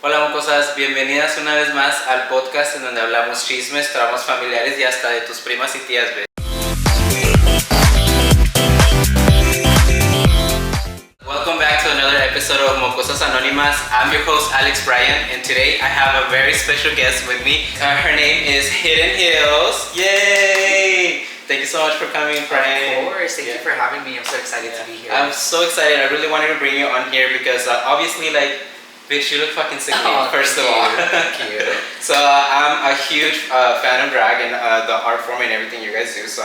Hola Mocosas, bienvenidas una vez más al podcast en donde hablamos chismes, tramos familiares y hasta de tus primas y tías, ¿ves? Welcome back to another episode of Mocosas Anónimas. I'm your host Alex Brayan, and today I have a very special guest with me. Her name is Hidden Hills. Yay! Thank you so much for coming, Brayan. Of course, thank you for having me. I'm so excited to be here. I'm so excited. I really wanted to bring you on here because obviously, like, bitch, you look fucking sickly, first of all. Thank you. So I'm a huge fan of drag and the art form and everything you guys do. So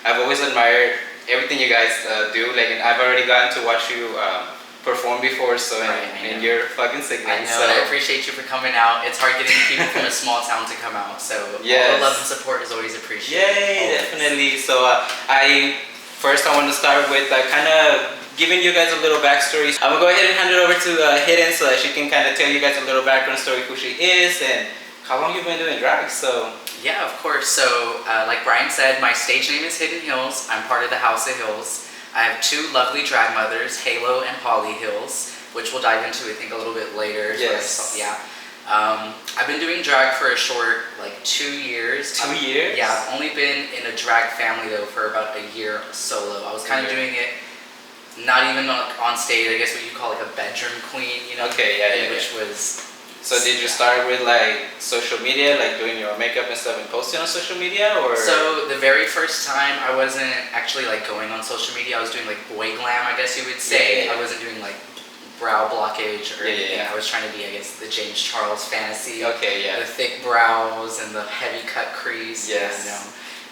I've always admired everything you guys do. Like, and I've already gotten to watch you perform before. So and you're fucking sickly. I know. So, and I appreciate you for coming out. It's hard getting people from a small town to come out. So yes. All the love and support is always appreciated. Yay, definitely. So I want to start with kind of giving you guys a little backstory. I'm gonna go ahead and hand it over to Hidden so that she can kind of tell you guys a little background story, who she is and how long you've been doing drag. So yeah, of course. So like Brian said, my stage name is Hidden Hills. I'm part of the House of Hills. I have two lovely drag mothers, Halo and Holly Hills, which we'll dive into I think a little bit later. Yes. Yeah. I've been doing drag for a short, like 2 years. 2 years? Yeah, I've only been in a drag family though for about a year solo. I was kind of doing it not even on stage, I guess what you call like a bedroom queen, you know? Okay, yeah. Which was... So did you start with like social media, like doing your makeup and stuff and posting on social media, or? So the very first time I wasn't actually like going on social media, I was doing like boy glam, I guess you would say. Yeah. I wasn't doing like brow blockage or anything. Yeah. I was trying to be, I guess, the James Charles fantasy. Okay, yeah. The thick brows and the heavy cut crease. Yes. You know?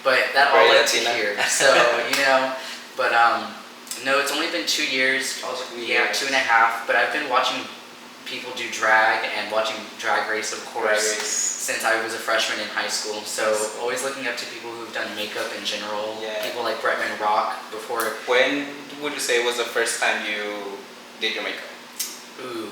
But that all led to here. So, you know, but no, it's only been 2 years. I was like, yeah, 2.5. But I've been watching people do drag and watching Drag Race, of course, since I was a freshman in high school. So always looking up to people who've done makeup in general. Yeah. People like Bretman Rock before. When would you say was the first time you did your makeup? Ooh.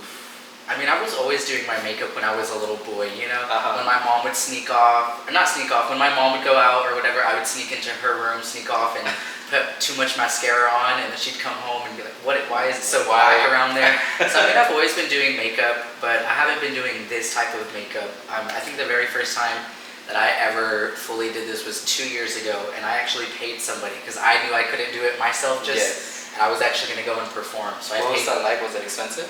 I mean, I was always doing my makeup when I was a little boy, you know? When my mom would sneak off, or not sneak off, when my mom would go out or whatever, I would sneak into her room, sneak off and put too much mascara on, and then she'd come home and be like, why is it so black around there? So I mean, I've always been doing makeup, but I haven't been doing this type of makeup. I think the very first time that I ever fully did this was 2 years ago, and I actually paid somebody because I knew I couldn't do it myself and I was actually going to go and perform. So what was that like? Was it expensive?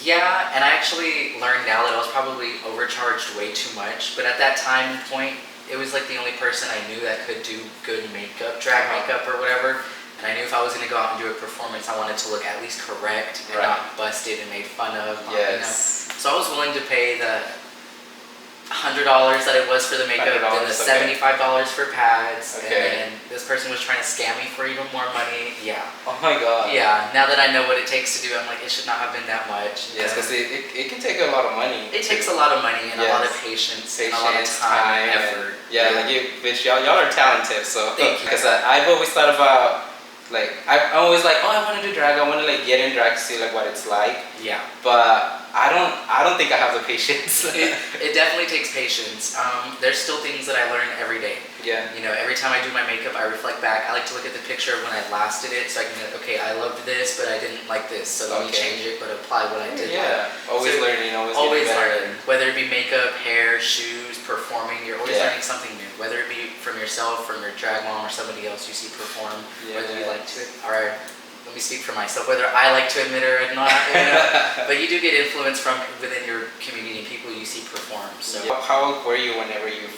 Yeah, and I actually learned now that I was probably overcharged way too much, but at that time point, it was like the only person I knew that could do good makeup, drag makeup or whatever, and I knew if I was going to go out and do a performance, I wanted to look at least correct and not busted and made fun of. You know? So I was willing to pay the $100 that it was for the makeup, then the $75 for pads, and then this person was trying to scam me for even more money. Yeah. Oh my god. Yeah, now that I know what it takes to do, I'm like, it should not have been that much. Yes, because it can take a lot of money. It takes a lot of money and a lot of patience and a lot of time and effort. Yeah, like you, bitch, y'all are talented, so. Thank you. Because I've always thought about, like, I'm always like, oh, I want to do drag, I want to like get in drag to see like what it's like. Yeah. But I don't think I have the patience. It definitely takes patience. There's still things that I learn every day. Yeah. You know, every time I do my makeup, I reflect back. I like to look at the picture of when I last did it, so I can be like, okay, I loved this, but I didn't like this, so let me change it, but apply what I did. Yeah. Always learning, always learning. Whether it be makeup, hair, shoes, performing, you're always learning something new. Whether it be from yourself, from your drag mom, or somebody else you see perform. Whether you like to, or let me speak for myself, whether I like to admit it or not, you know? But you do get influence from within your community, people you see perform. So how old were you whenever you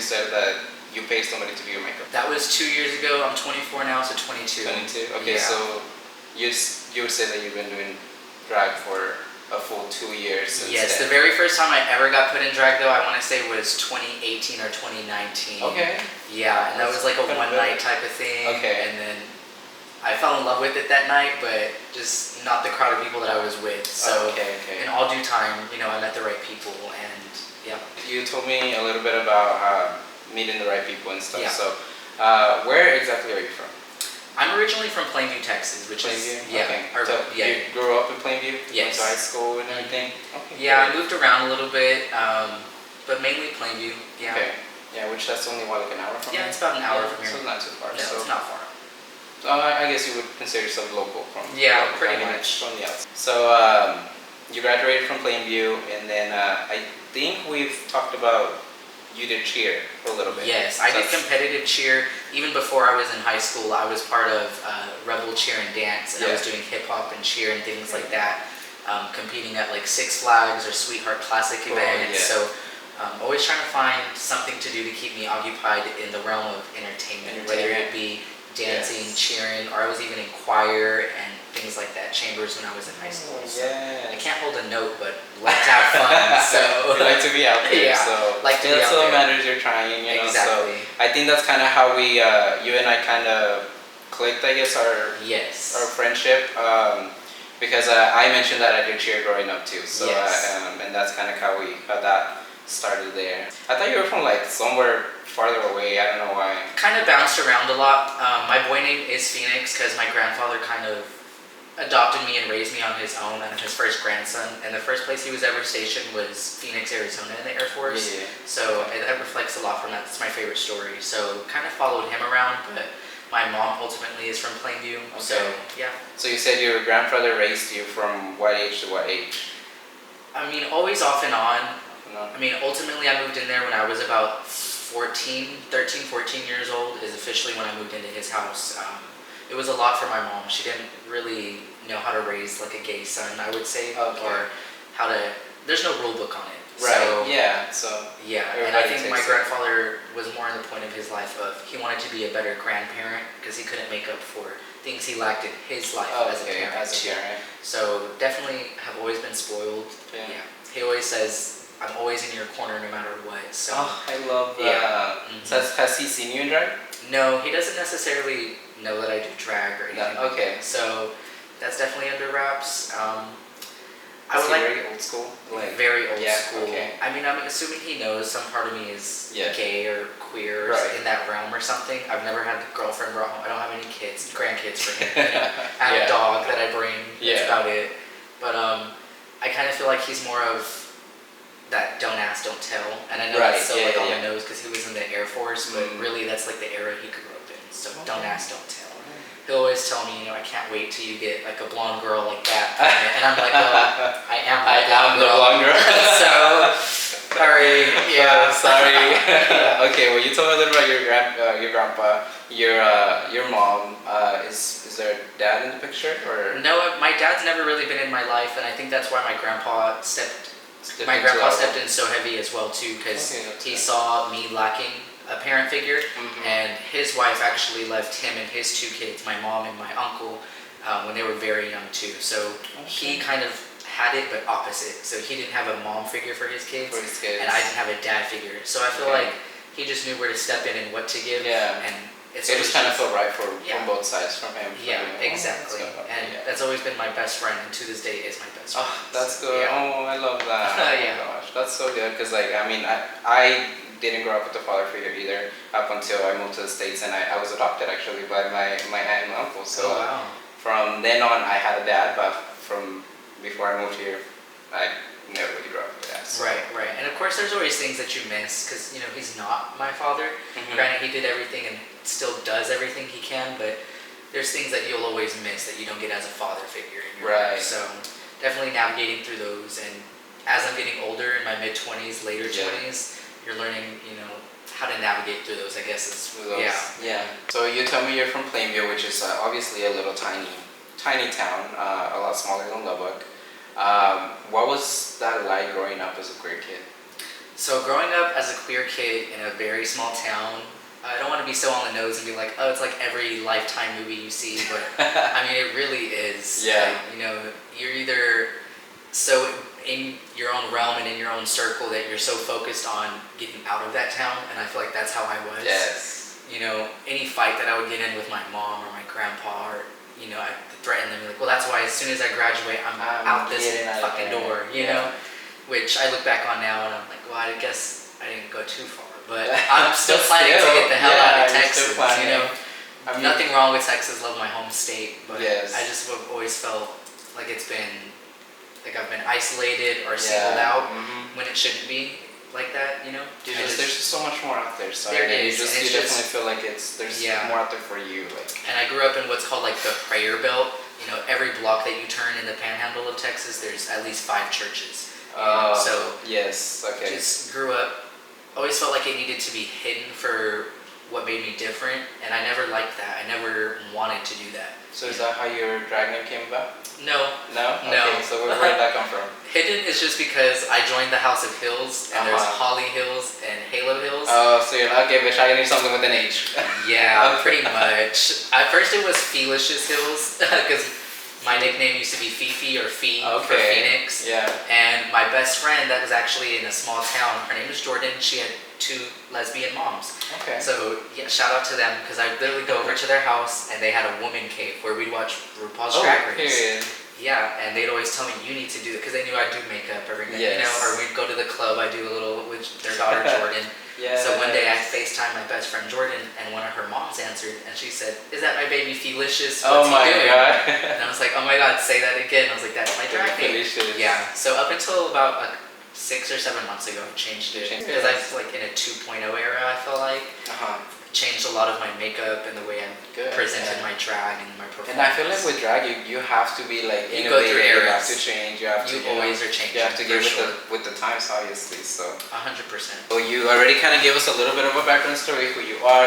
said that you paid somebody to do your makeup? That was 2 years ago. I'm 24 now, so 22. 22? Okay, so you would say that you've been doing drag for a full 2 years since Yes, then. the very first time I ever got put in drag though, I want to say was 2018 or 2019. Okay. Yeah, and that was like a one night type of thing. Okay. And then I fell in love with it that night, but just not the crowd of people that I was with. So in all due time, you know, I met the right people, and yeah. You told me a little bit about meeting the right people and stuff. Yeah. So where exactly are you from? I'm originally from Plainview, Texas, which Plainview? is yeah. So you grew up in Plainview? Yes. Went to high school and everything? Okay. Yeah, I moved around a little bit, but mainly Plainview. Yeah. Okay. Yeah, which that's only like an hour from here? Yeah, it's about an hour from here. So it's not too far. No, it's not far. So I guess you would consider yourself local from pretty much from the outside. So you graduated from Plainview, and then I think we've talked about you did cheer for a little bit. Yes, I did competitive cheer. Even before I was in high school, I was part of Rebel Cheer and Dance, and I was doing hip hop and cheer and things like that, competing at like Six Flags or Sweetheart Classic events. So always trying to find something to do to keep me occupied in the realm of entertainment, whether it be dancing, cheering, or I was even in choir and things like that, chambers when I was in high school. So I can't hold a note, but like to have fun. So you like to be out there. So like to be that's out what there. matters. You're trying, you know. Exactly. So I think that's kind of how we, you and I, kind of clicked. I guess our friendship. Because I mentioned that I did cheer growing up too. So and that's kind of how that started there. I thought you were from like somewhere farther away. I don't know why. Kind of bounced around a lot. My boy name is Phoenix because my grandfather kind of adopted me and raised me on his own. I'm his first grandson, and the first place he was ever stationed was Phoenix, Arizona in the Air Force. So that reflects a lot from that. It's my favorite story. So kind of followed him around, but my mom ultimately is from Plainview. So So you said your grandfather raised you from what age to what age? I mean, always off and on. I mean, ultimately I moved in there when I was about 13, 14 years old is officially when I moved into his house. It was a lot for my mom. She didn't really know how to raise like a gay son, I would say, or how to, there's no rule book on it. Right, so, and I think my grandfather was more in the point of his life of, he wanted to be a better grandparent because he couldn't make up for things he lacked in his life as a parent too. So definitely have always been spoiled. He always says, I'm always in your corner no matter what. So I love that. So has he seen you in drag? No, he doesn't necessarily know that I do drag or anything. Okay. So that's definitely under wraps. I would very old school? Very old school. Okay. I mean, I'm assuming he knows some part of me is gay or queer or in that realm or something. I've never had a girlfriend brought home. I don't have any kids, grandkids for him. You know? I have a dog that I bring. That's about it. But I kind of feel like he's more of that don't ask, don't tell. And I know that's so like on the nose because he was in the Air Force, but really that's like the era he grew up in. So don't ask, don't tell. He'll always tell me, you know, I can't wait till you get like a blonde girl like that. And I'm like, well, I am the blonde girl. So, sorry. Sorry. Okay, well, you told me a little about your grandpa, your mom. Is there a dad in the picture or? No, my dad's never really been in my life, and I think that's why my grandpa stepped in so heavy as well too, because he saw me lacking a parent figure, and his wife actually left him and his two kids, my mom and my uncle, when they were very young too. So he kind of had it, but opposite. So he didn't have a mom figure for his kids, and I didn't have a dad figure. So I feel like he just knew where to step in and what to give. And it just kind of felt right from both sides, from him. Exactly. And that's always been my best friend, and to this day is my best friend. Oh, that's good. Oh, I love that. Oh my gosh, that's so good. Because like, I mean, I didn't grow up with a father figure either up until I moved to the States, and I was adopted actually by my aunt and my uncle. So from then on, I had a dad, but from before I moved here, I never really grew up with that. So. Right. And of course, there's always things that you miss because you know he's not my father. Granted, he did everything and still does everything he can, but there's things that you'll always miss that you don't get as a father figure in your life. So definitely navigating through those, and as I'm getting older in my mid-20s, later 20s, you're learning, you know, how to navigate through those, I guess. So you tell me you're from Plainview, which is obviously a little tiny town, a lot smaller than Lubbock. What was that like growing up as a queer kid? So growing up as a queer kid in a very small town, I don't want to be so on the nose and be like, oh, it's like every Lifetime movie you see, but I mean, it really is. Like, you know, you're either so in your own realm and in your own circle that you're so focused on getting out of that town, and I feel like that's how I was. You know, any fight that I would get in with my mom or my grandpa, or you know, I threaten them like, well, that's why as soon as I graduate, I'm out this fucking door, you know? Which I look back on now and I'm like, well, I guess I didn't go too far, but I'm still planning to get the hell out of Texas, you know? I mean, nothing wrong with Texas, love my home state, but I just have always felt like it's been, like I've been isolated or singled out when it shouldn't be like that, you know? There's just so much more out there. So there is. You definitely feel like there's more out there for you. Like. And I grew up in what's called like the prayer belt, every block that you turn in the panhandle of Texas, there's at least 5 churches. So yes, okay. Just grew up, always felt like it needed to be hidden for what made me different, and I never liked that. I never wanted to do that. So is that how your drag name came about? No. No? No. Okay, so where did that come from? Hidden is just because I joined the House of Hills, and there's Holly Hills and Halo Hills. Oh, so you're like, okay, bitch, I need something with an H. Yeah, pretty much. At first it was Felicious Hills, because my nickname used to be Fifi or Fee for Phoenix. Yeah. And my best friend that was actually in a small town, her name was Jordan, she had 2 lesbian moms. Okay. So yeah, shout out to them, because I literally go over to their house and they had a woman cave where we'd watch RuPaul's Drag Race. Period. Yeah, and they'd always tell me, you need to do it, because they knew I'd do makeup every day, or we'd go to the club, I'd do a little with their daughter Jordan. So one day I FaceTimed my best friend Jordan, and one of her moms answered, and she said, is that my baby Felicious? What's he doing? God. And I was like, oh my god, say that again. I was like, that's my drag name. Yeah, so up until about 6 or 7 months ago, I've changed it, because I was like in a 2.0 era, I feel like. Changed a lot of my makeup and the way I presented my drag and my performance. And I feel like with drag, you have to be like you go through eras. You have to change. You have to. You always are changing. You have to get with the times, obviously. So. 100%. Well, you already kind of gave us a little bit of a background story, who you are.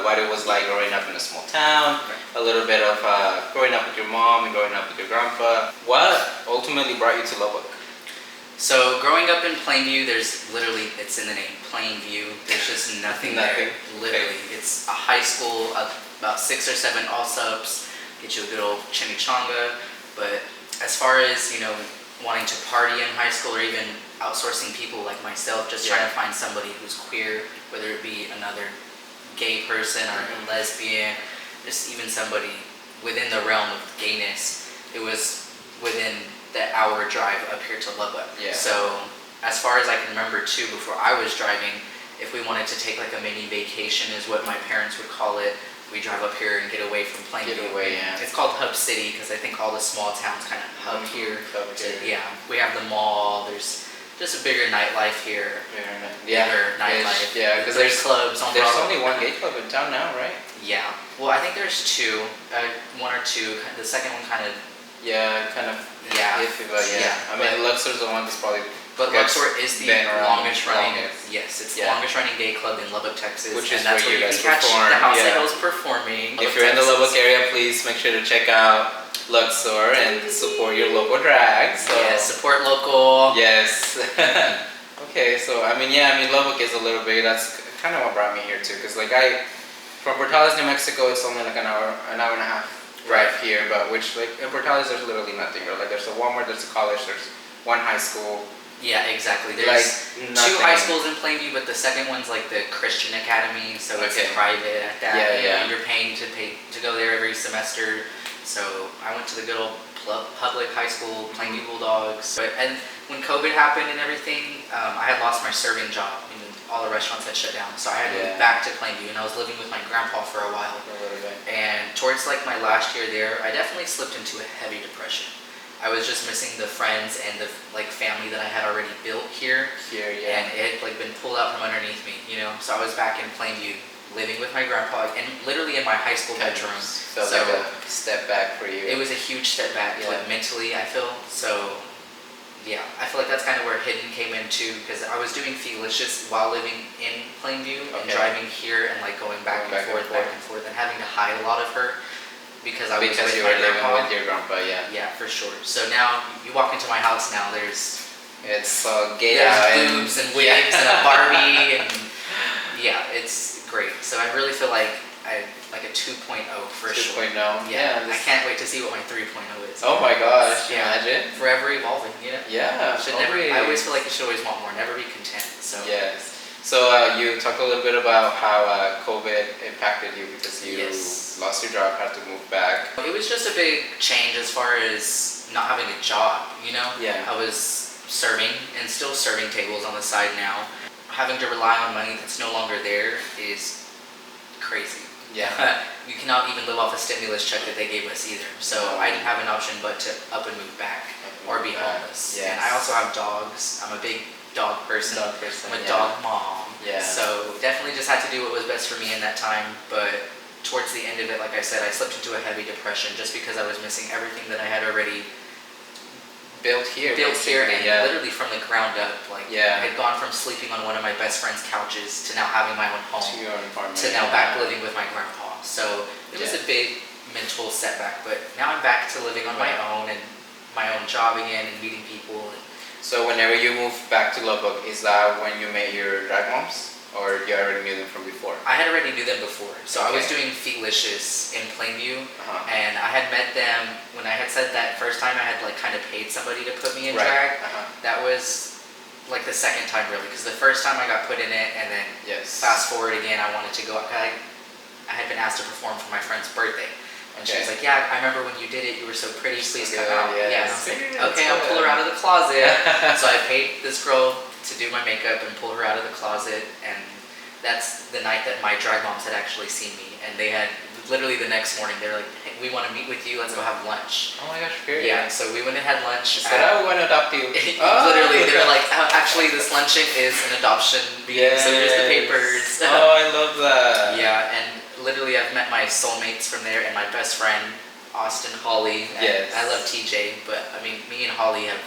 What it was like growing up in a small town. A little bit of growing up with your mom and growing up with your grandpa. What ultimately brought you to Lubbock? So growing up in Plainview, there's literally, it's in the name, Plainview. There's just nothing there. Literally, it's a high school, about 6 or 7 all-subs, get you a good old chimichanga. But as far as wanting to party in high school, or even outsourcing people like myself, just trying to find somebody who's queer, whether it be another gay person or a lesbian, just even somebody within the realm of gayness, it was within the hour drive up here to Lubbock. So as far as I can remember too, before I was driving, if we wanted to take like a mini vacation is what my parents would call it, we drive up here and get away from Plainview. It's called Hub City because I think all the small towns kind of hub here. We have the mall, there's just a bigger nightlife here. Bigger nightlife. Yeah, because there's clubs on There's only one gay club in town now, right? Yeah. Well, I think there's 2, 1 or 2. The second one kind of iffy, but I mean, Luxor's the one that's probably. But Luxor is the longest running. Yes, it's the longest running gay club in Lubbock, Texas, which is and that's where you can guys catch perform. The House of Hills performing. If you're in the Lubbock area, please make sure to check out Luxor and support your local drag. So. Yes, support local. Yes. Okay, so I mean, Lubbock is a little big. That's kind of what brought me here too, because from Portales, New Mexico, it's only like an hour and a half. Right here, but in Portales there's literally nothing. Like there's a Walmart, there's a college, there's 1 high school. Yeah, exactly. There's 2 high schools in Plainview, but the second one's like the Christian Academy, so it's private at that. You're paying to go there every semester. So I went to the good old public high school, Plainview Bulldogs. And when COVID happened and everything, I had lost my serving job. All the restaurants had shut down, so I had to move back to Plainview, and I was living with my grandpa for a while. And towards my last year there, I definitely slipped into a heavy depression. I was just missing the friends and the family that I had already built here. And it had been pulled out from underneath me, So I was back in Plainview, living with my grandpa, and literally in my high school bedroom. Felt like a step back for you. It was a huge step back, mentally, I feel. So. Yeah, I feel like that's kind of where Hidden came in too, because I was doing Felicious while living in Plainview and driving here and going back and forth and having to hide a lot of her because I was with you were living with your grandpa, Yeah, for sure. So now you walk into my house now, it's gay boobs and wigs and a Barbie and it's great. So I really feel like a 2.0 for sure. 2.0. I can't wait to see what my 3.0 is. Oh my gosh, imagine. Forever evolving, Yeah. I always feel like you should always want more, never be content. So. Yes. So you talked a little bit about how COVID impacted you because you lost your job, had to move back. It was just a big change as far as not having a job, I was serving and still serving tables on the side now. Having to rely on money that's no longer there is crazy. You cannot even live off a stimulus check that they gave us either. So I didn't have an option but to up and move back or be homeless. And I also have dogs. I'm a big dog person. I'm a dog mom. So definitely just had to do what was best for me in that time. But towards the end of it, like I said, I slipped into a heavy depression just because I was missing everything that I had already built here, and literally from the ground up. Like, I had gone from sleeping on one of my best friend's couches to now having my own home, to your own apartment, to now back living with my grandpa. So it was a big mental setback, but now I'm back to living on my own and my own job again and meeting people. So whenever you moved back to Lubbock, is that when you met your drag moms? Or you already knew them from before? I had already knew them before. So I was doing Feetlicious in Plainview, and I had met them when I had said that first time I had like kind of paid somebody to put me in drag. That was like the second time really, because the first time I got put in it, and then fast forward again, I wanted to go. I had been asked to perform for my friend's birthday. And she was like, yeah, I remember when you did it, you were so pretty, please come out. Yeah, and I was like, okay, I'll pull her out of the closet. So I paid this girl to do my makeup and pull her out of the closet, and that's the night that my drag moms had actually seen me, and they had literally the next morning, they were like, hey, we want to meet with you, let's go have lunch. Oh my gosh, great. Yeah, so we went and had lunch. Said, I want to adopt you. Literally, they were like, actually this luncheon is an adoption, so here's the papers. Oh, I love that. Yeah, and literally I've met my soulmates from there, and my best friend, Austin, Holly. I love TJ, but I mean, me and Holly have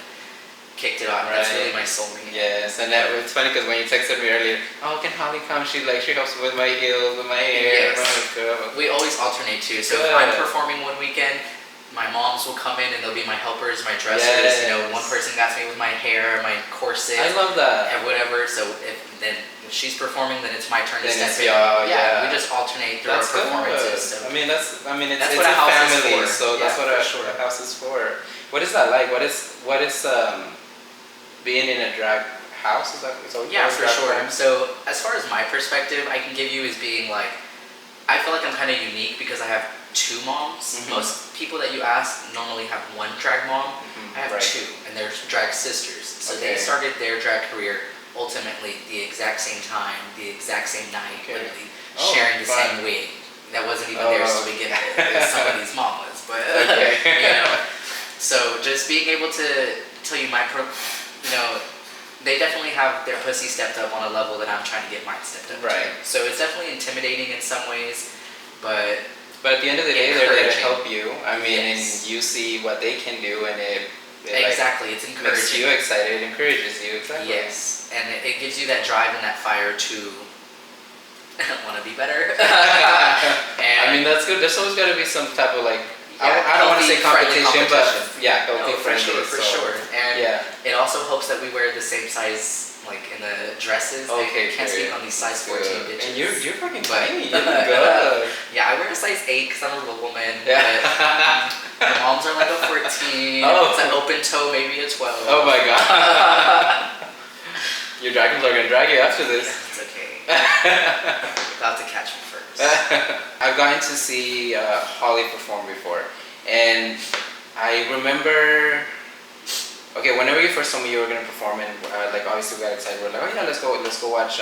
kicked it off. That's really my soulmate. Yes, and it's funny because when you texted me earlier, oh, can Holly come? She helps with my heels, with my hair. Yes. We always alternate too. So if I'm performing one weekend, my moms will come in and they'll be my helpers, my dressers. Yes. You know, one person got me with my hair, my corset. I love that. And whatever. So if she's performing, then it's my turn to step in. We just alternate through our performances. So I mean, it's what a house family. is for. So that's what a house is for. What is that like? What is being in a drag house? Is that for sure. So as far as my perspective, I can give you is being like, I feel like I'm kind of unique because I have two moms. Most people that you ask normally have one drag mom. I have two, and they're drag sisters. So they started their drag career ultimately the exact same time, the exact same night, literally sharing the same wig. That wasn't even theirs to begin with. Somebody's mom was, but you know. So just being able to tell you they definitely have their pussy stepped up on a level that I'm trying to get mine stepped up. Right. So it's definitely intimidating in some ways, but at the end of the day, they're there to help you. I mean, and you see what they can do, and it exactly, it's encouraging. Makes you excited, it encourages you. Exactly. Yes, and it gives you that drive and that fire to want to be better. And I mean, that's good. There's always got to be some type of like, I don't want to say competition, but healthy, friendly. For sure. And it also helps that we wear the same size, like in the dresses. Okay, can't speak on these size 14 bitches. And you're fucking tiny. You look good. Yeah, I wear a size 8 because I'm a little woman. Yeah. But my mom's are like a 14. It's an open toe, maybe a 12. Oh my god. Your dragons are gonna drag you after this. Yeah, it's okay. You'll have to catch me first. I've gotten to see Holly perform before, and I remember. Okay, whenever you first told me you were gonna perform, and like obviously we got excited. We're like, oh yeah, let's go watch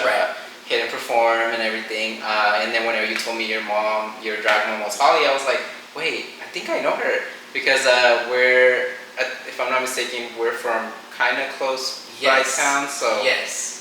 Hidden perform and everything. And then whenever you told me your drag mom was Holly, I was like, wait, I think I know her because if I'm not mistaken, we're from kind of close by town. So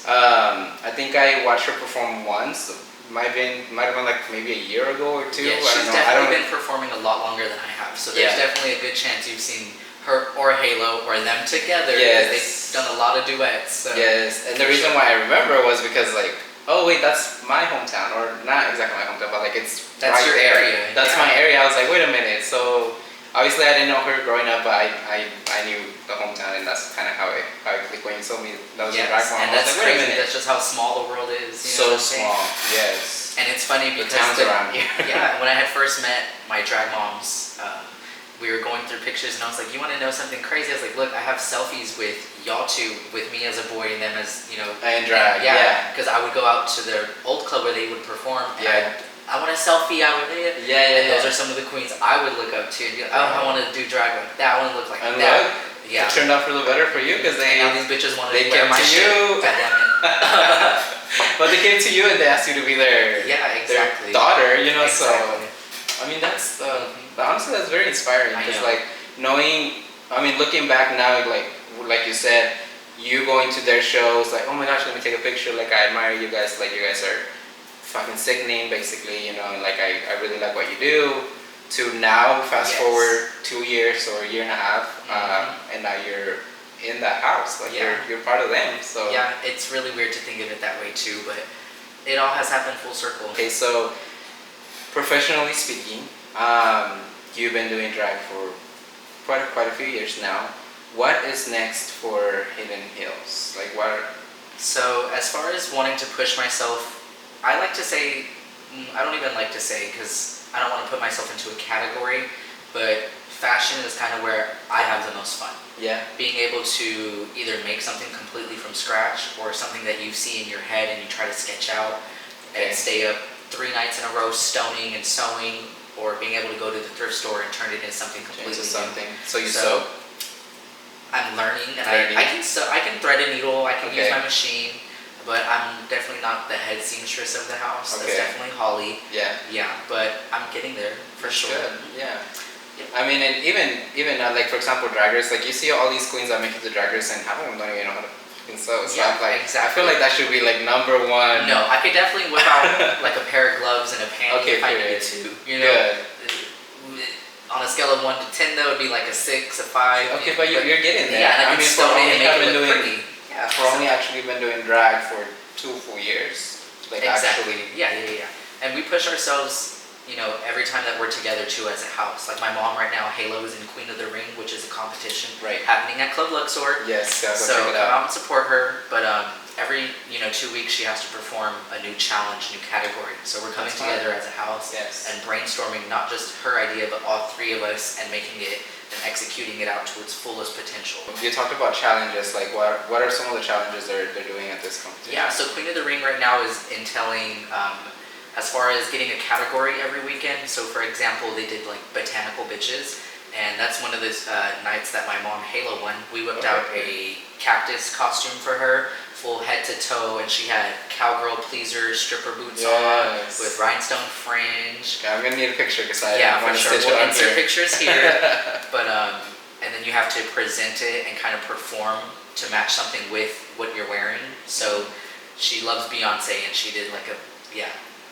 I think I watched her perform once. Might have been like maybe a year ago or two. Yeah, she's definitely been performing a lot longer than I have. So there's definitely a good chance you've seen her or Halo or them together. Yes. They've done a lot of duets. So. Yes, and the reason why I remember was because like, oh wait, that's my hometown, or not exactly my hometown, but like that's right your there. area. That's my area. I was like, wait a minute. So obviously I didn't know her growing up, but I knew the hometown, and that's kind of how I clicked when you told me that was your drag mom. And that's like, crazy. That's just how small the world is. You know so small. Yes. And it's funny because the towns around here. When I had first met my drag moms, we were going through pictures, and I was like, you want to know something crazy? I was like, look, I have selfies with y'all two, with me as a boy and them as, and drag. Because I would go out to their old club where they would perform, and I want a selfie, and those are some of the queens I would look up to, and be like, I want to do drag like that, I want to look like and that. It turned out for the better for you, because now these bitches want to wear my shit. God damn it. But they came to you and they asked you to be their daughter, Exactly. So I mean that's honestly that's very inspiring, because like knowing, I mean looking back now, like you said, you going to their shows, like, oh my gosh, let me take a picture, like I admire you guys, like you guys are fucking sickening, basically, you know, and like I really like what you do, to now fast forward 2 years or a year and a half, and now you're in that house, like you're part of them. So yeah, it's really weird to think of it that way too, but it all has happened full circle. Okay, so professionally speaking, you've been doing drag for quite a few years now. What is next for Hidden Hills? Like what? So as far as wanting to push myself, I like to say, I don't even like to say because I don't want to put myself into a category, but fashion is kind of where I have the most fun. Yeah. Being able to either make something completely from scratch or something that you see in your head and you try to sketch out and stay up 3 nights in a row stoning and sewing, or being able to go to the thrift store and turn it into something completely new. So you sew? I'm learning, and I can sew. I can thread a needle. I can use my machine, but I'm definitely not the head seamstress of the house. That's definitely Holly. Yeah. Yeah, but I'm getting there for sure. Good. Yeah. I mean, and even like for example, drag race. Like you see all these queens that make it to drag race, and half of them don't even know how to fucking sew. So I'm like, I feel like that should be like number one. No, I could definitely whip out like a pair of gloves and a panty if I needed to. You know. Good. On a scale of 1 to 10, that would be like a 6, a 5. Okay, but you're getting there. Yeah, and I mean, for only Yeah. actually been doing drag for 2 full years. Like exactly. Actually. Yeah. And we push ourselves, you know, every time that we're together too as a house. Like my mom right now, Halo is in Queen of the Ring, which is a competition happening at Club Luxor. Yes, so come out and support her. But every 2 weeks she has to perform a new challenge, new category. So we're coming together as a house and brainstorming not just her idea, but all 3 of us, and making it and executing it out to its fullest potential. You talked about challenges. Like what are some of the challenges they're doing at this competition? Yeah, so Queen of the Ring right now is entailing as far as getting a category every weekend. So for example, they did like botanical bitches, and that's one of those nights that my mom Halo won. We whipped out a cactus costume for her, full head to toe, and she had cowgirl pleaser stripper boots on with rhinestone fringe. Okay, I'm gonna need a picture because I for sure. We'll insert pictures here. But and then you have to present it and kind of perform to match something with what you're wearing. So she loves Beyonce, and she did like a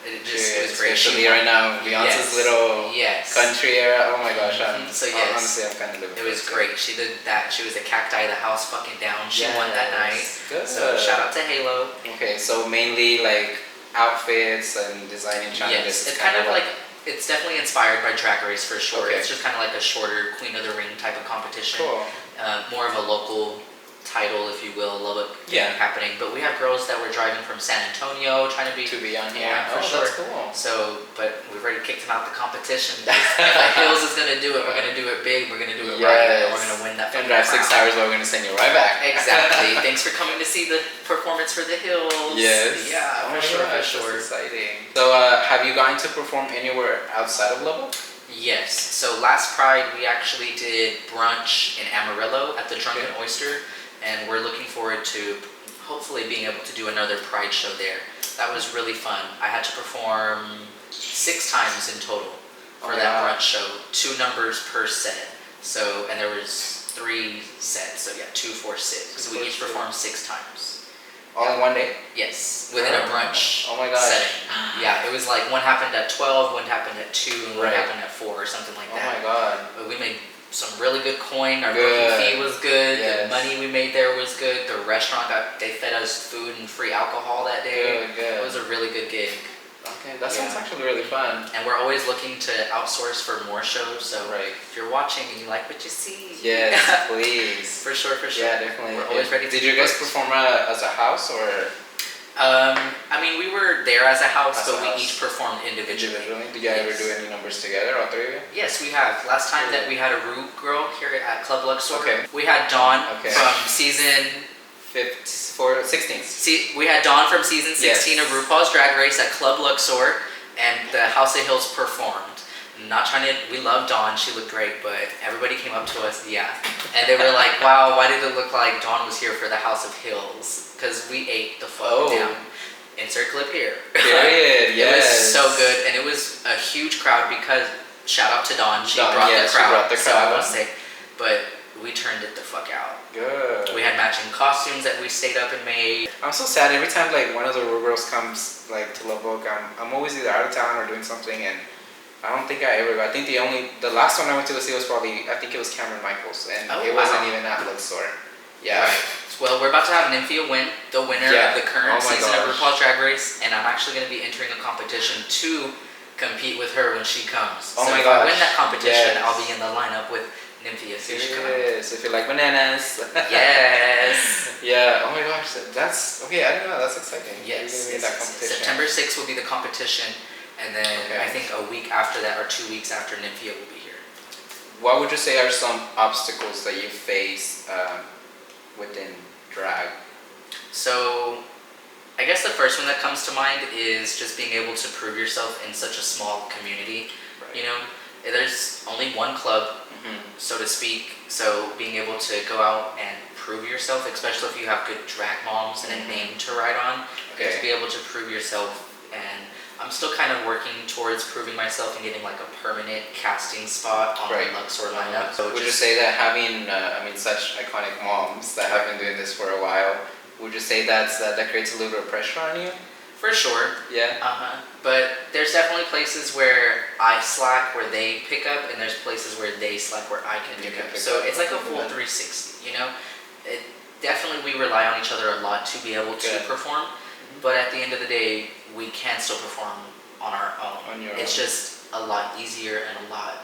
It was great. Especially right now, Beyonce's little country era. Oh my gosh. Honestly, I'm kind of living. It was great. She did that. She was a cacti, the house fucking down. She won that night. Good. So shout out to Halo. Okay, so mainly like outfits and designing challenges. Yes, it's kind of like, it's definitely inspired by Drag Race for sure. It's just kind of like a shorter Queen of the Ring type of competition. Cool. More of a local title, if you will, Lubbock happening. But we have girls that were driving from San Antonio trying to be on here. Yeah, for sure. That's cool. So, but we've already kicked them out the competition. If the Hills is gonna do it, we're gonna do it big. We're gonna do it right, and we're gonna win that. And drive 6 hours, but we're gonna send you right back. Exactly. Thanks for coming to see the performance for the Hills. Yes. Yeah, for sure. That's exciting. So, have you gone to perform anywhere outside of Lubbock? Yes. So last Pride, we actually did brunch in Amarillo at the Drunken Oyster. And we're looking forward to hopefully being able to do another Pride show there. That was really fun. I had to perform 6 times in total for that brunch show. 2 numbers per set. So, and there was 3 sets. So 2, 4, 6. So we each performed 6 times. All in one day? Yes, within a brunch setting. Yeah, it was like one happened at 12, one happened at 2, and one happened at 4 or something like that. Oh my god. But we made some really good coin. Our booking fee was good. The money we made there was good. The restaurant they fed us food and free alcohol that day. Good. It was a really good gig. Okay, that sounds actually really fun. And we're always looking to outsource for more shows. So if you're watching and you like what you see, yes, please. For sure. Yeah, definitely. We're always ready. Did you guys perform as a house or? I mean, we were there as a house, but we each performed individually. Did you ever do any numbers together, all 3 of you? Yes, we have. Last time that we had a Rue girl here at Club Luxor, we had Dawn from season 16. We had Dawn from season 16 of RuPaul's Drag Race at Club Luxor, and the House of Hills performed. We love Dawn, she looked great, but everybody came up to us, and they were like, wow, why did it look like Dawn was here for the House of Hills? Because we ate the fuck down. Insert clip here. Period, It was so good, and it was a huge crowd because, shout out to Dawn, she brought the crowd. So I want to say, but we turned it the fuck out. Good. We had matching costumes that we stayed up and made. I'm so sad every time like one of the Rural Girls comes like to Lubbock. I'm always either out of town or doing something, and I don't think I ever go. I think the last one I went to go see was probably, I think it was Cameron Michaels, and it wasn't even at Luxor. Yeah. Right. Well, we're about to have Nymphia win, the winner of the current season of RuPaul's Drag Race, and I'm actually going to be entering a competition to compete with her when she comes. Oh so my if gosh. I win that competition, I'll be in the lineup with Nymphia. Yes, if you like bananas. Yes. Yeah. Oh my gosh, that's okay. I didn't know. That's exciting. Yes. You're gonna be in that competition. September 6th will be the competition, and then I think a week after that, or 2 weeks after, Nymphia will be here. What would you say are some obstacles that you face within drag? So, I guess the first one that comes to mind is just being able to prove yourself in such a small community. Right. You know, there's only one club, so to speak. So being able to go out and prove yourself, especially if you have good drag moms and a name to ride on, to be able to prove yourself. And I'm still kind of working towards proving myself and getting like a permanent casting spot on the Luxor lineup. So would you say that having, such iconic moms that have been doing this for a while, would you say that creates a little bit of pressure on you? For sure. Yeah. But there's definitely places where I slack where they pick up, and there's places where they slack where I can pick up. So it's like a full 360, you know? Definitely we rely on each other a lot to be able to perform, but at the end of the day, we can still perform on our own. It's just a lot easier and a lot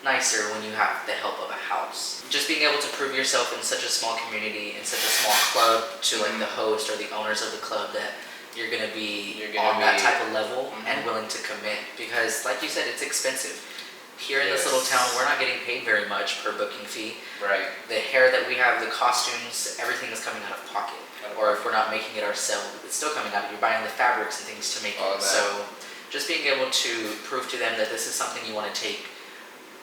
nicer when you have the help of a house. Just being able to prove yourself in such a small community, in such a small club, to like the host or the owners of the club, that you're gonna be on that type of level and willing to commit, because like you said, it's expensive. Here in this little town, we're not getting paid very much per booking fee. Right. The hair that we have, the costumes, everything is coming out of pocket. Or if we're not making it ourselves, it's still coming out. You're buying the fabrics and things to make it. So just being able to prove to them that this is something you want to take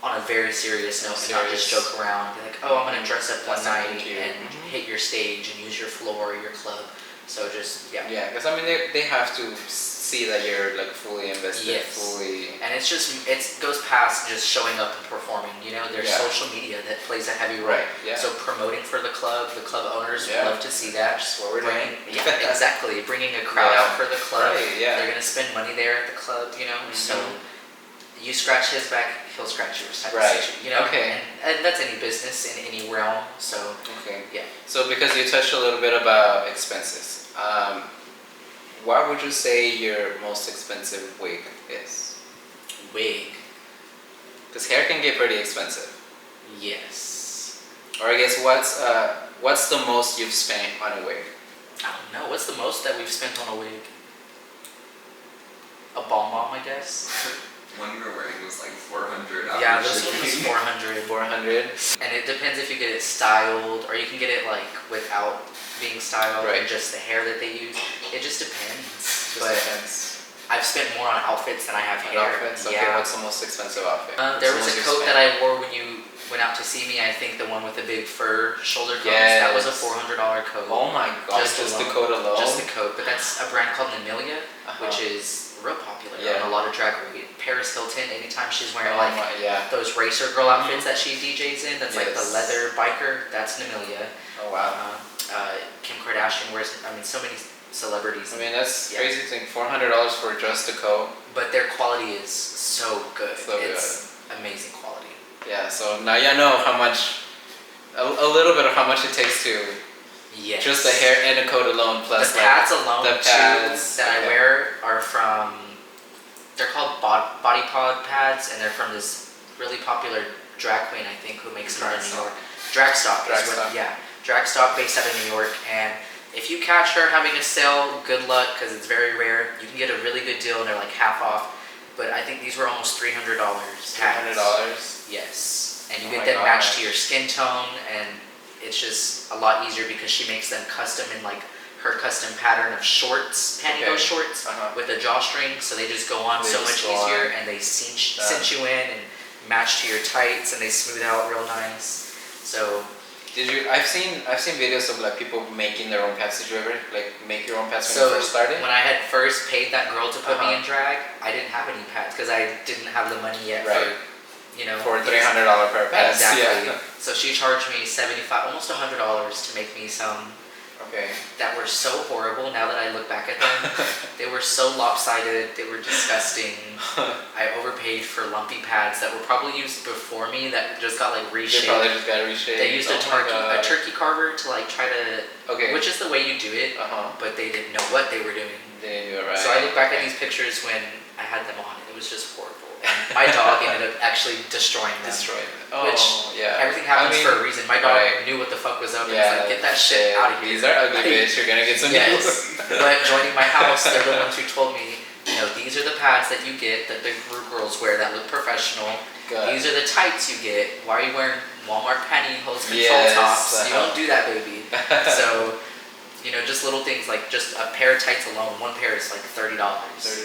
on a very serious note and not just joke around. Be like, oh, I'm going to dress up one night and hit your stage and use your floor or your club. So just, Yeah, because they have to see that you're like fully invested, fully. And it's just, it goes past just showing up and performing. You know, there's social media that plays a heavy role. So promoting for the club owners would love to see that. Just what we're doing. Exactly. Bringing a crowd out for the club. They're going to spend money there at the club, you know. So you scratch his back, he'll scratch yours type of situation, you know. And that's any business in any realm. So So because you touched a little bit about expenses, what would you say your most expensive wig is? Wig. Because hair can get pretty expensive. Yes. Or I guess what's the most you've spent on a wig? I don't know. What's the most that we've spent on a wig? A bomb, I guess. One we were wearing was like 400. Yeah, this one was 400. 400. And it depends if you get it styled, or you can get it like without being styled, and just the hair that they use. It just depends. Depends. I've spent more on outfits than I have hair. Outfits? Okay, what's the most expensive outfit? There was a coat that I wore when you went out to see me. I think the one with the big fur shoulder coats. That was a $400 coat. Oh my gosh, just the coat alone? Just the coat. But that's a brand called Nymphia, which is real popular on a lot of drag races. Paris Hilton, anytime she's wearing those racer girl outfits that she DJs in, that's like the leather biker, that's Nymphia. Oh wow. Kim Kardashian wears, so many celebrities. That's crazy to think, $400 for just a coat. But their quality is so good. It's amazing quality. Yeah, so now you know how much, a little bit of how much it takes to just the hair and a coat alone, plus the pads alone. The pads that I wear are from, they're called body pod pads, and they're from this really popular drag queen, I think, who makes them in New York. Dragstop. Dragstop, based out of New York. And if you catch her having a sale, good luck, because it's very rare. You can get a really good deal, and they're like half off. But I think these were almost $300. $300? Yes. And you get them matched to your skin tone, and it's just a lot easier because she makes them custom in like her custom pattern of shorts, pantyhose shorts with a drawstring, so they just go on so much easier, and they cinch you in and match to your tights, and they smooth out real nice. So I've seen videos of like people making their own pads. Did you ever like make your own pads when you first started? When I had first paid that girl to put me in drag, I didn't have any pads because I didn't have the money yet for you know. For $300 pair of pants. Exactly. Yeah. So she charged me $75, almost $100 to make me some. Okay. That were so horrible. Now that I look back at them, they were so lopsided. They were disgusting. I overpaid for lumpy pads that were probably used before me that just got like reshaped. They probably just got reshaped. They used a turkey carver to like try to. Okay. Which is the way you do it. But they didn't know what they were doing. They didn't do it right. So I look back at these pictures when I had them on. It was just horrible. And my dog ended up actually destroying them. Oh, which yeah. everything happens for a reason. My dog knew what the fuck was up and was like, get that shit out of here. These are ugly, bitch. You're gonna get some Yes. But joining my house, they're the ones who told me, you know, these are the pads that you get that the group girls wear that look professional. These are the tights you get. Why are you wearing Walmart pantyhose control tops? You don't do that, baby. So, you know, just little things like just a pair of tights alone. One pair is like $30.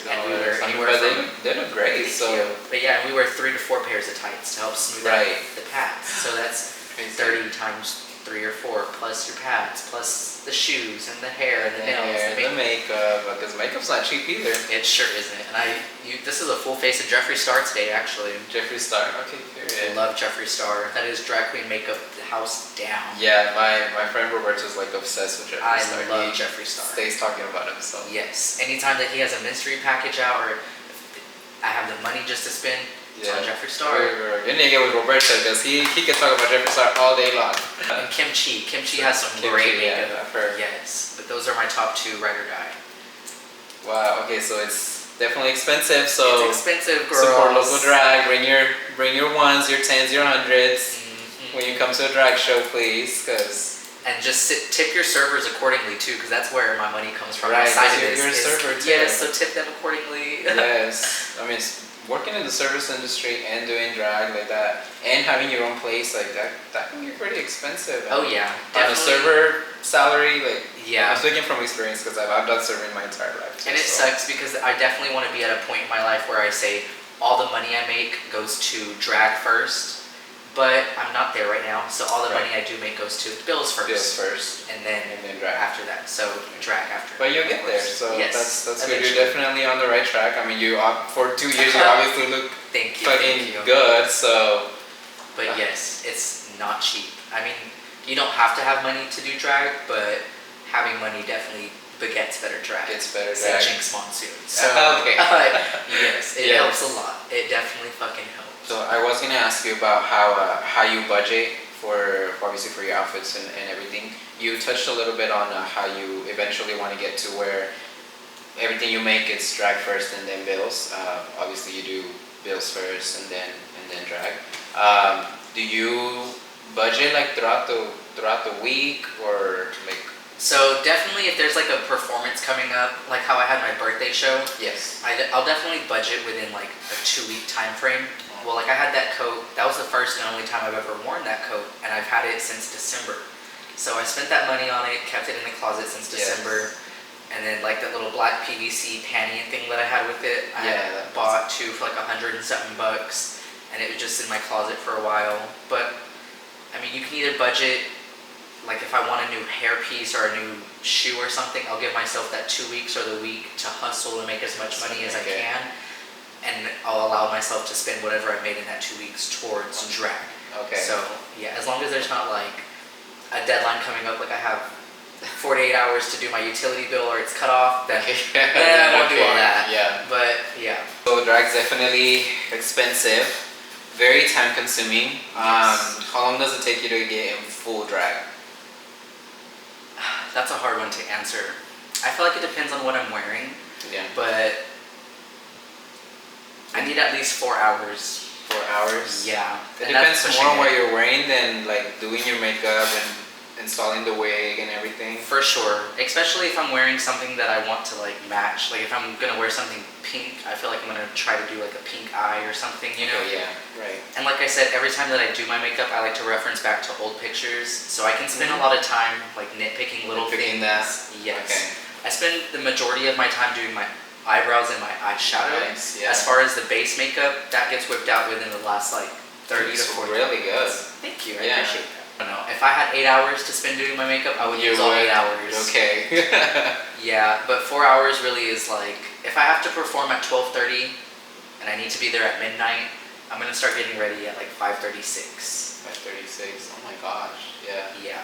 And we wear anywhere from. They look great. So. But yeah, we wear 3 to 4 pairs of tights to help smooth out the pads. So that's 30 times 3 or 4 plus your pads plus the shoes and the hair and the nails and the makeup. Because makeup's not cheap either. It sure isn't. And this is a full face of Jeffree Star today, actually. Jeffree Star. Okay, I period. love Jeffree Star. That is drag queen makeup house down. Yeah, my friend Roberto's like obsessed with Jeffree Star. I love Jeffree Star. Stays talking about him. So yes, anytime that he has a mystery package out or I have the money just to spend, it's on Jeffree Star. You need to get with Roberto because he can talk about Jeffree Star all day long. And Kimchi has some great makeup. Yes, but those are my top 2 ride or die. Wow. Okay, so it's definitely expensive. So it's expensive, girls. Support local drag. Bring your ones, your 10s, your 100s. When you come to a drag show, please, and just tip your servers accordingly too, because that's where my money comes from. Right, you're a server too. Yes, so tip them accordingly. Yes, I mean, working in the service industry and doing drag like that, and having your own place like that can be pretty expensive. Oh yeah, definitely. On a server salary, like yeah. I'm speaking from experience because I've done serving my entire life. Too, and it sucks because I definitely want to be at a point in my life where I say all the money I make goes to drag first. But I'm not there right now, so all the money I do make goes to bills first. And then drag after that. So drag after. But you'll get there, so yes, that's good. You're definitely on the right track. I mean, for 2 years you obviously look fucking good, so. But yes, it's not cheap. I mean, you don't have to have money to do drag, but having money definitely begets better drag. Gets better drag. Jinx Monsoon. So, okay. yes, it helps a lot. It definitely fucking helps. So I was gonna ask you about how you budget for obviously for your outfits and everything. You touched a little bit on how you eventually want to get to where everything you make is drag first and then bills. Obviously you do bills first and then drag. Do you budget like throughout the week or like? So definitely if there's like a performance coming up, like how I had my birthday show. Yes. I'll definitely budget within like a 2-week time frame. Well, like I had that coat, that was the first and only time I've ever worn that coat, and I've had it since December. So I spent that money on it, kept it in the closet since December, and then like that little black PVC panty thing that I had with it, I bought 2 for like $100 and something, and it was just in my closet for a while. But I mean, you can either budget, like if I want a new hairpiece or a new shoe or something, I'll give myself that 2 weeks or the week to hustle and make as much money as I can. And I'll allow myself to spend whatever I made in that 2 weeks towards drag. Okay. So yeah, as long as there's not like a deadline coming up, like I have 48 hours to do my utility bill or it's cut off, then I won't do all that. Yeah. But yeah. So drag's definitely expensive, very time consuming. Yes. How long does it take you to get in full drag? That's a hard one to answer. I feel like it depends on what I'm wearing. Yeah. But I need at least 4 hours. 4 hours? Yeah. It depends more on what you're wearing than like doing your makeup and installing the wig and everything. For sure. Especially if I'm wearing something that I want to like match. Like if I'm gonna wear something pink, I feel like I'm gonna try to do like a pink eye or something, you know? Okay, yeah, right. And like I said, every time that I do my makeup, I like to reference back to old pictures. So I can spend a lot of time like nitpicking little things. That. Yes. Okay. I spend the majority of my time doing my eyebrows and my eyeshadow. Nice, yeah. As far as the base makeup, that gets whipped out within the last like 30 to 40 really good. Thank you, I appreciate that. I don't know, if I had 8 hours to spend doing my makeup, I would use all 8 hours. Okay. Yeah, but 4 hours really is like, if I have to perform at 12:30 and I need to be there at midnight, I'm gonna start getting ready at like 5:36. 5:36. Oh my gosh. Yeah. Yeah.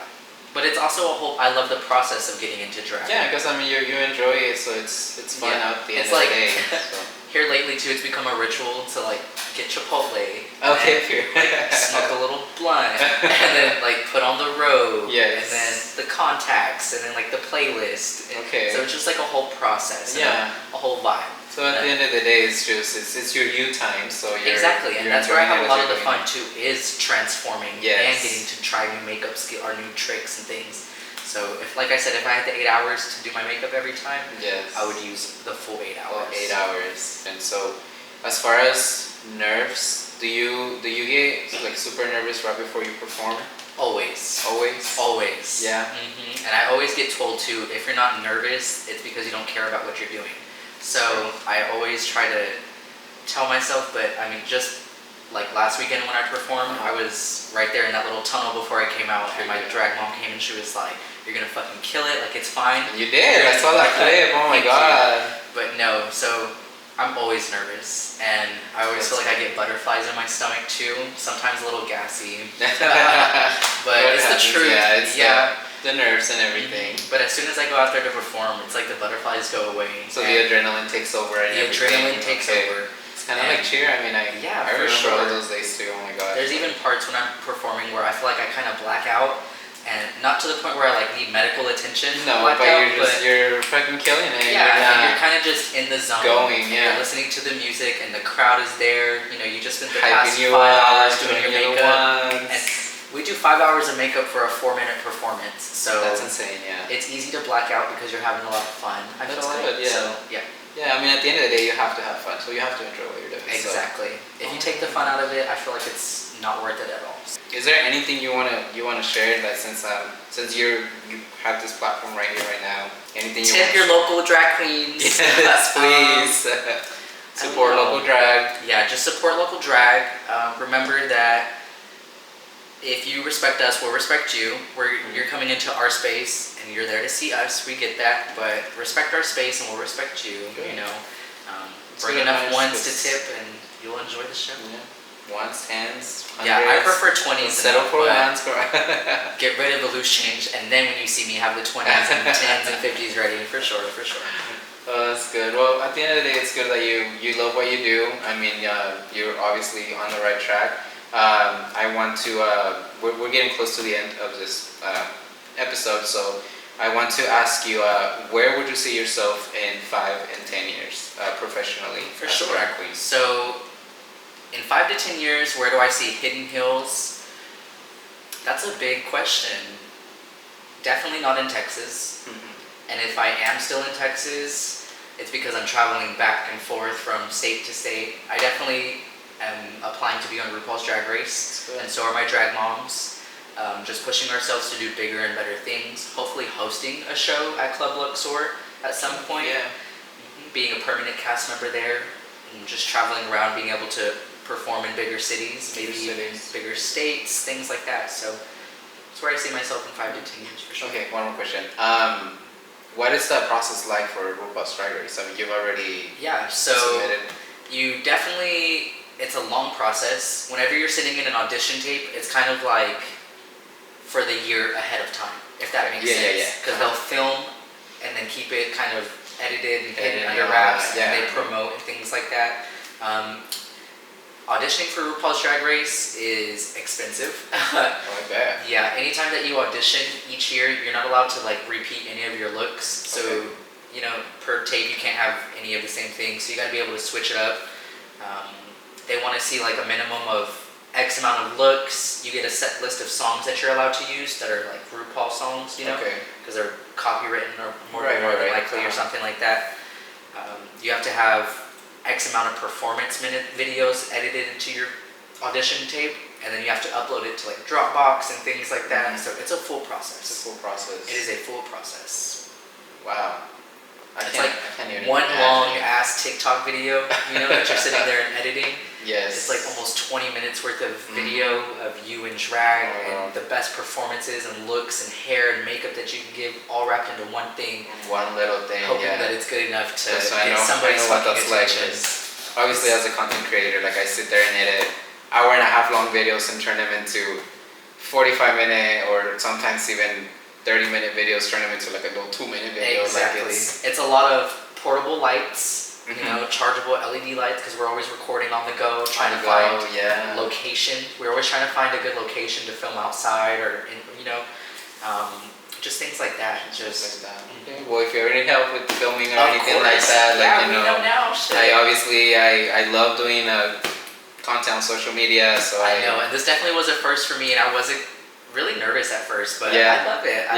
But it's also a whole. I love the process of getting into drag. Yeah, because I mean you enjoy it, so it's fun out the end of the day. So. Here lately too, it's become a ritual to like get Chipotle. Okay. Like, smoke a little blunt, and then like put on the robe. Yes. And then the contacts, and then like the playlist. Okay. So it's just like a whole process. Yeah. A whole vibe. So at the end of the day, it's your you time. So exactly, and that's where I have a lot of the fun too. Is transforming and yes. getting to try new makeup skill or new tricks and things. So if, like I said, if I had the 8 hours to do my makeup every time, yes. I would use the full 8 hours. 8 hours. And so, as far as nerves, do you get like super nervous right before you perform? Always. Always? Always. Yeah. Mm-hmm. And I always get told too, if you're not nervous, it's because you don't care about what you're doing. So I always try to tell myself, but I mean, just like last weekend when I performed, I was right there in that little tunnel before I came out, and my drag mom came and she was like, "You're gonna fucking kill it, like it's fine." And you did. I saw that clip. Oh my god. But no, so I'm always nervous, and I always feel like I get butterflies in my stomach too. Sometimes a little gassy, but it's the truth. Yeah, the nerves and everything. But as soon as I go out there to perform, it's like the butterflies go away. So the adrenaline takes over. And the adrenaline takes over. It's kind of like cheer. I mean, I remember all those days too. Oh my god. There's even parts when I'm performing where I feel like I kind of black out, and not to the point where I like need medical attention. No, but you're fucking killing it. Yeah, you're kind of just in the zone. Going, yeah. You're listening to the music, and the crowd is there. You know, you just spent the hyping past you 5 hours doing your makeup. And we do 5 hours of makeup for a 4-minute performance, so that's insane. Yeah. It's easy to black out because you're having a lot of fun. I feel like. Good, yeah. So, yeah. Yeah, I mean, at the end of the day, you have to have fun, so you have to enjoy what you're doing. Exactly. So. If you take the fun out of it, I feel like it's not worth it at all. Is there anything you wanna share that since you have this platform right here right now? Anything you tip your local drag queens? Yes, please. Support local drag. Yeah, just support local drag. Remember that if you respect us, we'll respect you. You're coming into our space and you're there to see us. We get that, but respect our space and we'll respect you. Good. You know, bring enough ones to tip and you'll enjoy the show. Yeah. Ones, tens, hundreds. Yeah, I prefer 20s. Settle for ones. Get rid of the loose change, and then when you see me, have the 20s and 10s and 50s ready for sure. Oh, that's good. Well, at the end of the day, it's good that you love what you do. I mean, you're obviously on the right track. I want to. We're getting close to the end of this episode, so I want to ask you, where would you see yourself in 5 and 10 years professionally? For sure. Drag queen. So, in 5 to 10 years, where do I see Hidden Hills? That's a big question. Definitely not in Texas. Mm-hmm. And if I am still in Texas, it's because I'm traveling back and forth from state to state. I definitely am applying to be on RuPaul's Drag Race, and so are my drag moms. Just pushing ourselves to do bigger and better things. Hopefully hosting a show at Club Luxor at some point. Yeah. Being a permanent cast member there, and just traveling around, being able to perform in bigger cities, maybe even bigger states, things like that. So that's where I see myself in 5 to 10 years for sure. Okay, one more question. What is that process like for RuPaul's Drag Race? I mean, you've already submitted. You definitely, it's a long process. Whenever you're sitting in an audition tape, it's kind of like for the year ahead of time, if that makes sense. Because they'll film and then keep it kind of edited and hidden under wraps, and they promote and things like that. Auditioning for RuPaul's Drag Race is expensive. I bet. Yeah, anytime that you audition each year, you're not allowed to like repeat any of your looks. So, you know, per tape you can't have any of the same things. So you gotta be able to switch it up. They wanna see like a minimum of X amount of looks. You get a set list of songs that you're allowed to use that are like RuPaul songs, you know? Because they're copywritten or more than likely or something like that. You have to have X amount of performance minute videos edited into your audition tape, and then you have to upload it to like Dropbox and things like that. So it's a full process. It is a full process. Wow. It's like one long ass TikTok video, you know, that you're sitting there and editing. Yes. It's like almost 20 minutes worth of video of you in drag and the best performances and looks and hair and makeup that you can give, all wrapped into one thing. One little thing. Hoping that it's good enough to get somebody's fucking attention. obviously as a content creator, like I sit there and edit hour and a half long videos and turn them into 45-minute or sometimes even 30-minute videos, turn them into like a little 2-minute video. Exactly. Like it's a lot of portable lights, you know, chargeable LED lights, because we're always recording on the go, trying to find location. We're always trying to find a good location to film outside, or you know, just things like that. Just like that. Okay. Well, if you ever need help with filming or anything like that, yeah, like, you we know now. I love doing content on social media, so I know, and this definitely was a first for me, and I wasn't really nervous at first, but I love it.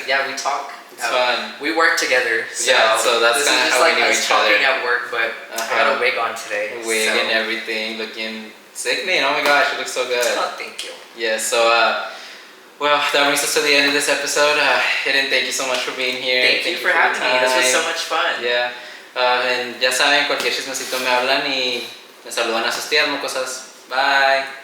We talk. It's fun. We work together. So so that's kind of how like we knew us each other. talking at work, but I got a wig on today. Wig and everything, looking sickening. Oh my gosh, it looks so good. Oh, thank you. Yeah, so well, that brings us to the end of this episode. Hidden, thank you so much for being here. Thank you for having me. This was so much fun. Yeah. And ya saben, cualquier chismecito me hablan y me saludan a sus tías mocosas. Bye.